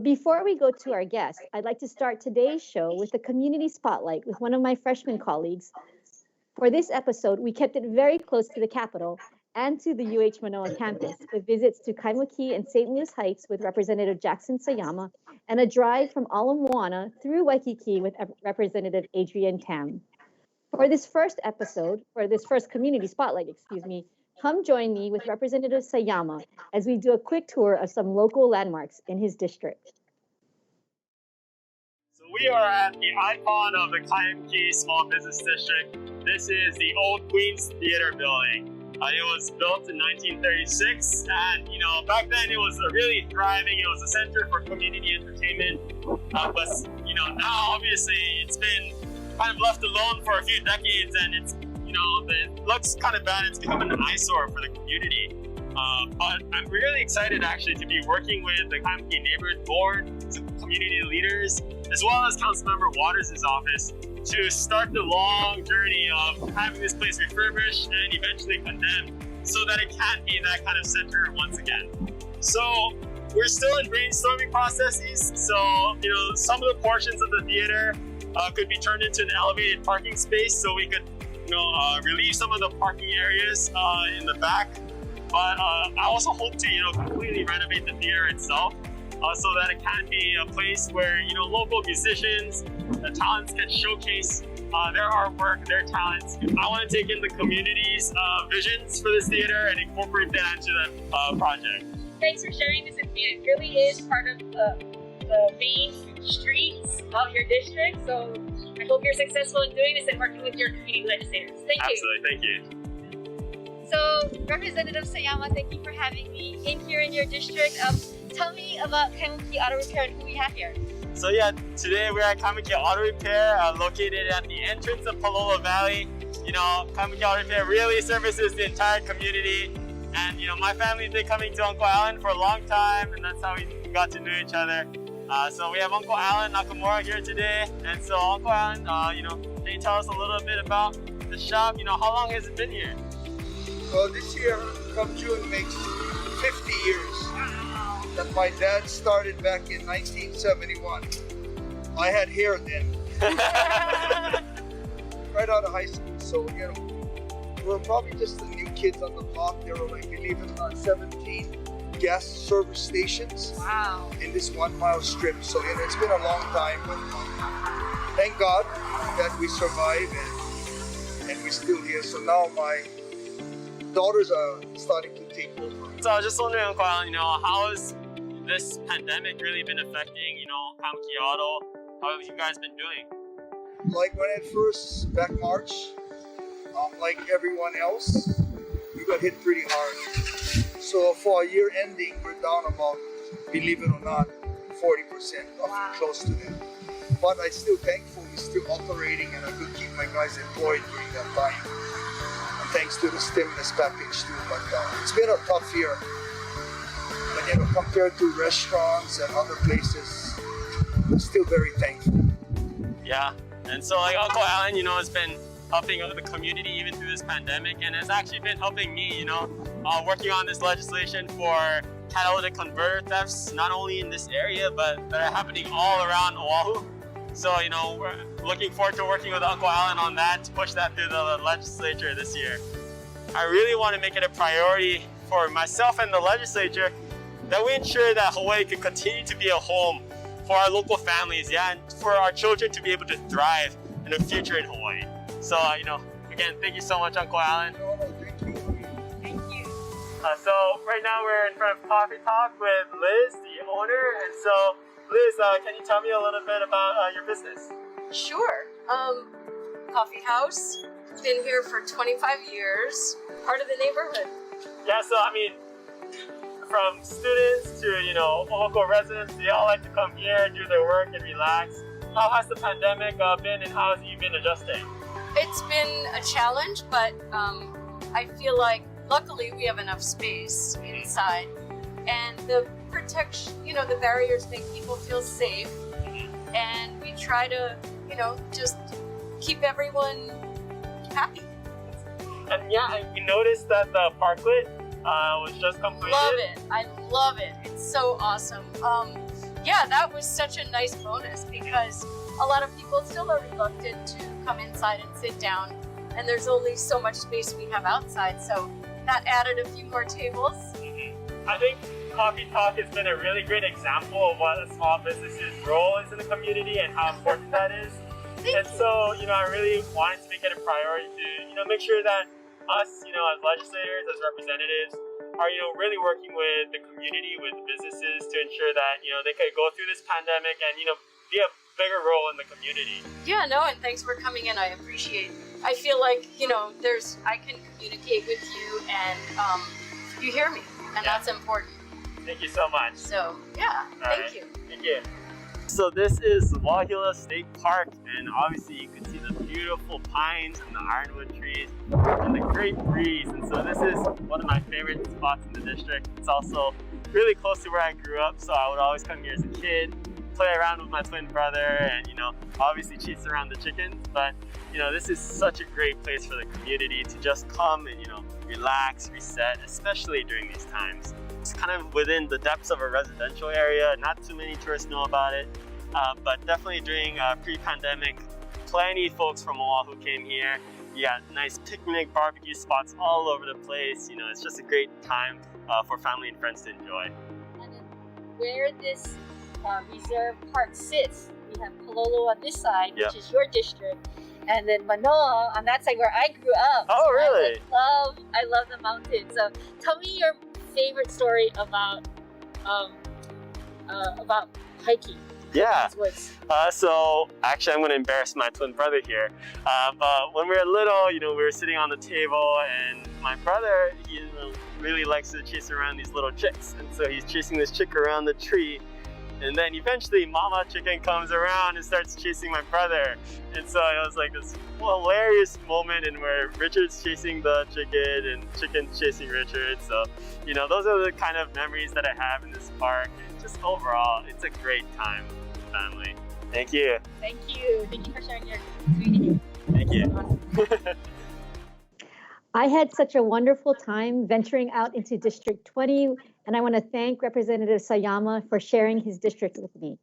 before we go to our guest, I'd like to start today's show with a community spotlight with one of my freshman colleagues. For this episode, we kept it very close to the Capitol and to the UH Manoa campus, with visits to Kaimuki and St. Louis Heights with Representative Jackson Sayama, and a drive from Ala Moana through Waikiki with Representative Adrian Tam. For this first community spotlight, come join me with Representative Sayama as we do a quick tour of some local landmarks in his district. So we are at the icon of the Kaimuki Small Business District. This is the old Queens Theater building. It was built in 1936, and back then it was really thriving. It was a center for community entertainment. But now obviously it's been kind of left alone for a few decades, and it looks kind of bad. It's become an eyesore for the community. But I'm really excited actually to be working with the Kaimuki Neighborhood Board, some community leaders, as well as Councilmember Waters' office to start the long journey of having this place refurbished and eventually condemned so that it can be that kind of center once again. So we're still in brainstorming processes. So, some of the portions of the theater could be turned into an elevated parking space so we could, relieve some of the parking areas in the back. But I also hope to, completely renovate the theater itself so that it can be a place where, local musicians, the talents can showcase their artwork, their talents. I want to take in the community's visions for this theater and incorporate that into the project. Thanks for sharing this with me. It really is part of the main streets of your district. So I hope you're successful in doing this and working with your community legislators. Thank you. Absolutely, thank you. So, Representative Sayama, thank you for having me in here in your district. Tell me about Kaimuki Auto Repair and who we have here. So yeah, today we're at Kamikaze Auto Repair, located at the entrance of Palolo Valley. Kamikaze Auto Repair really services the entire community. And my family's been coming to Uncle Alan for a long time, and that's how we got to know each other. So we have Uncle Alan Nakamura here today. And so Uncle Alan, can you tell us a little bit about the shop? How long has it been here? Well, this year, come June, makes 50 years that my dad started back in 1971. I had hair then. Right out of high school. So, we're probably just the new kids on the block. There were, believe it or not, 17 gas service stations in this 1 mile strip. So, it's been a long time, but thank God that we survived and we're still here. So now my daughters are starting to take over. So I was just wondering, Uncle Alan, how has this pandemic really been affecting, Kaimuki Auto? How have you guys been doing? Like when it first, back March, like everyone else, we got hit pretty hard. So for a year ending, we're down about, believe it or not, 40%, close to that. But I'm still thankful we're still operating and I could keep my guys employed during that time. And thanks to the stimulus package too. But it's been a tough year. But compared to restaurants and other places, I'm still very thankful. Yeah, and so Uncle Alan, has been helping the community even through this pandemic, and has actually been helping me, working on this legislation for catalytic converter thefts, not only in this area, but that are happening all around Oahu. So, we're looking forward to working with Uncle Alan on that to push that through the legislature this year. I really want to make it a priority for myself and the legislature that we ensure that Hawaii can continue to be a home for our local families, and for our children to be able to thrive in the future in Hawaii. So, again, thank you so much, Uncle Alan. Thank you. So right now we're in front of Coffee Talk with Liz, the owner. And so, Liz, can you tell me a little bit about your business? Sure. Coffee house. Been here for 25 years. Part of the neighborhood. Yeah, so from students to, local residents, they all like to come here, do their work and relax. How has the pandemic been, and how have you been adjusting? It's been a challenge, but I feel like luckily we have enough space inside. And the protection, the barriers make people feel safe. And we try to, just keep everyone happy. And yeah, we noticed that the parklet was just completed. Love it. I love it. It's so awesome. yeah, that was such a nice bonus because a lot of people still are reluctant to come inside and sit down, and there's only so much space we have outside, so that added a few more tables. I think Coffee Talk has been a really great example of what a small business's role is in the community and how important that is. And so, I really wanted to make it a priority to, make sure that us, as legislators, as representatives, are, really working with the community, with businesses to ensure that, they could go through this pandemic and, be a bigger role in the community. Yeah, no, and thanks for coming in. I appreciate it. I feel like, I can communicate with you and you hear me, and that's important. Thank you so much. So, yeah, thank you. Thank you. So this is Waiala State Park, and obviously you can see the beautiful pines and the ironwood trees and the great breeze. And so this is one of my favorite spots in the district. It's also really close to where I grew up, so I would always come here as a kid, play around with my twin brother, and obviously chase around the chickens. But this is such a great place for the community to just come and relax, reset, especially during these times. It's kind of within the depths of a residential area. Not too many tourists know about it, but definitely during pre-pandemic, plenty of folks from Oahu came here. You got nice picnic, barbecue spots all over the place. It's just a great time for family and friends to enjoy. And then where this reserve park sits, we have Kololo on this side, which is your district, and then Manoa on that side where I grew up. Oh, so really? I love the mountains. So tell me your favorite story about hiking. Yeah. Woods. So actually, I'm going to embarrass my twin brother here. But when we were little, we were sitting on the table, and my brother, he really likes to chase around these little chicks, and so he's chasing this chick around the tree. And then eventually Mama Chicken comes around and starts chasing my brother. And so it was like this hilarious moment in where Richard's chasing the chicken and chicken's chasing Richard. So, those are the kind of memories that I have in this park. And just overall, it's a great time with the family. Thank you. Thank you. Thank you for sharing your community. Thank you. I had such a wonderful time venturing out into District 20, and I want to thank Representative Sayama for sharing his district with me.